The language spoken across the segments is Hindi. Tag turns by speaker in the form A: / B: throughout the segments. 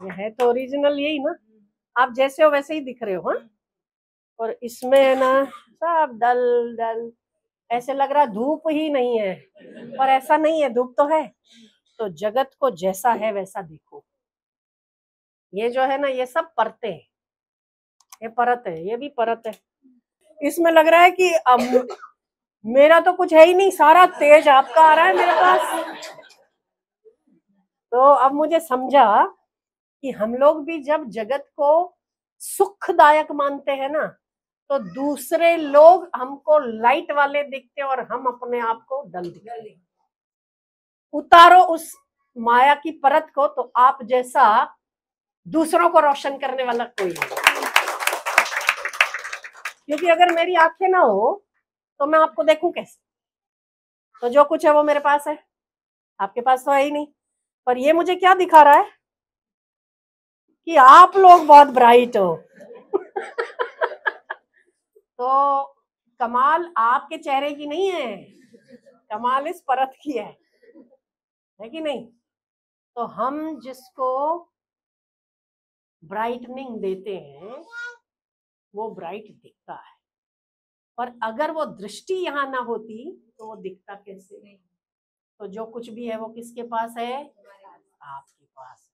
A: ये है तो ओरिजिनल यही ना, आप जैसे हो वैसे ही दिख रहे हो। हाँ, और इसमें है ना सब डल डल, ऐसे लग रहा धूप ही नहीं है, पर ऐसा नहीं है, धूप तो है। तो जगत को जैसा है वैसा देखो। ये जो है ना, ये सब परतें हैं, ये परत है, ये भी परत है। इसमें लग रहा है कि अब मेरा तो कुछ है ही नहीं, सारा तेज आपका आ रहा है मेरे पास। तो अब मुझे समझा कि हम लोग भी जब जगत को सुखदायक मानते हैं ना, तो दूसरे लोग हमको लाइट वाले दिखते और हम अपने आप को डल दिखते। उतारो उस माया की परत को, तो आप जैसा दूसरों को रोशन करने वाला कोई नहीं। क्योंकि अगर मेरी आंखें ना हो तो मैं आपको देखूं कैसे? तो जो कुछ है वो मेरे पास है, आपके पास तो है ही नहीं। पर ये मुझे क्या दिखा रहा है कि आप लोग बहुत ब्राइट हो। तो कमाल आपके चेहरे की नहीं है, कमाल इस परत की है कि नहीं? तो हम जिसको ब्राइटनिंग देते हैं वो ब्राइट दिखता है, पर अगर वो दृष्टि यहाँ ना होती तो वो दिखता कैसे? नहीं। तो जो कुछ भी है वो किसके पास है? आपके पास।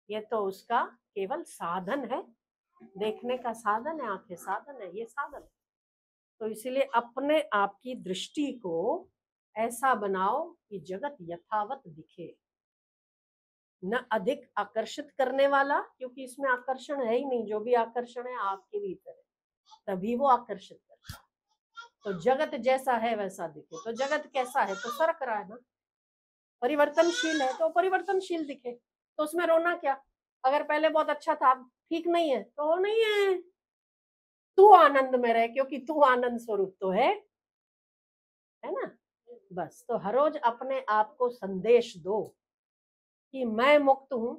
A: ये तो उसका केवल साधन है, देखने का साधन है, आंखें साधन है, ये साधन है। तो इसीलिए अपने आप की दृष्टि को ऐसा बनाओ कि जगत यथावत दिखे, न अधिक आकर्षित करने वाला, क्योंकि इसमें आकर्षण है ही नहीं, जो भी आकर्षण है आपके भीतर है, तभी वो आकर्षित करता है। तो जगत जैसा है वैसा दिखे। तो जगत कैसा है? तो सरक रहा है ना, परिवर्तनशील है, तो परिवर्तनशील दिखे। तो उसमें रोना क्या? अगर पहले बहुत अच्छा था, ठीक नहीं है, तो वो नहीं है। तू आनंद में रहे, क्योंकि तू आनंद स्वरूप तो है ना। बस, तो हर रोज अपने आप को संदेश दो कि मैं मुक्त हूं,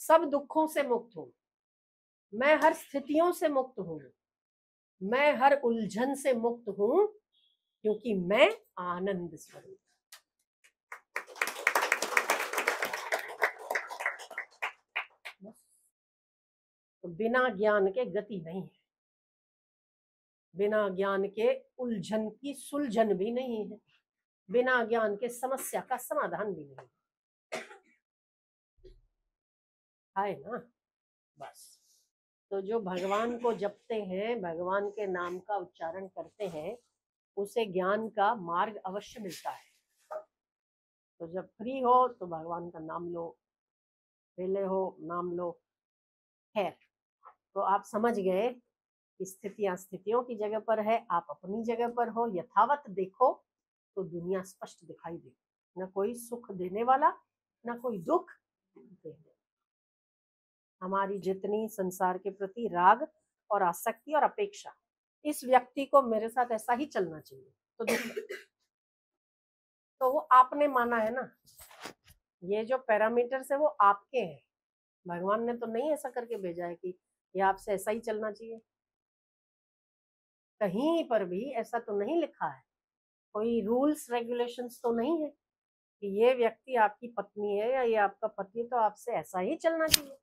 A: सब दुखों से मुक्त हूं, मैं हर स्थितियों से मुक्त हूं, मैं हर उलझन से मुक्त हूं, क्योंकि मैं आनंद स्वरूप। तो बिना ज्ञान के गति नहीं है, बिना ज्ञान के उलझन की सुलझन भी नहीं है, बिना ज्ञान के समस्या का समाधान भी नहीं है ना। बस, तो जो भगवान को जपते हैं, भगवान के नाम का उच्चारण करते हैं, उसे ज्ञान का मार्ग अवश्य मिलता है। तो जब फ्री हो तो भगवान का नाम लो, वेले हो नाम लो। खैर, तो आप समझ गए कि स्थितियां स्थितियों की जगह पर है, आप अपनी जगह पर हो, यथावत देखो तो दुनिया स्पष्ट दिखाई दे। न कोई सुख देने वाला, न कोई दुख देने। हमारी जितनी संसार के प्रति राग और आसक्ति और अपेक्षा, इस व्यक्ति को मेरे साथ ऐसा ही चलना चाहिए, तो तो वो आपने माना है ना। ये जो पैरामीटर्स है वो आपके हैं, भगवान ने तो नहीं ऐसा करके भेजा है कि ये आपसे ऐसा ही चलना चाहिए। कहीं पर भी ऐसा तो नहीं लिखा है, कोई रूल्स रेगुलेशंस तो नहीं है कि ये व्यक्ति आपकी पत्नी है या ये आपका पति है तो आपसे ऐसा ही चलना चाहिए।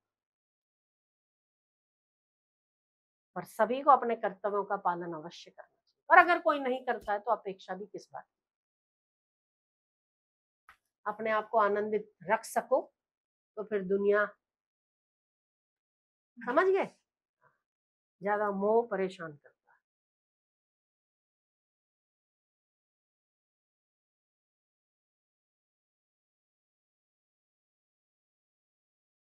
A: पर सभी को अपने कर्तव्यों का पालन अवश्य करना चाहिए, और अगर कोई नहीं करता है तो अपेक्षा भी किस बात की। अपने आप को आनंदित रख सको तो फिर दुनिया, समझ गए, ज्यादा मोह परेशान कर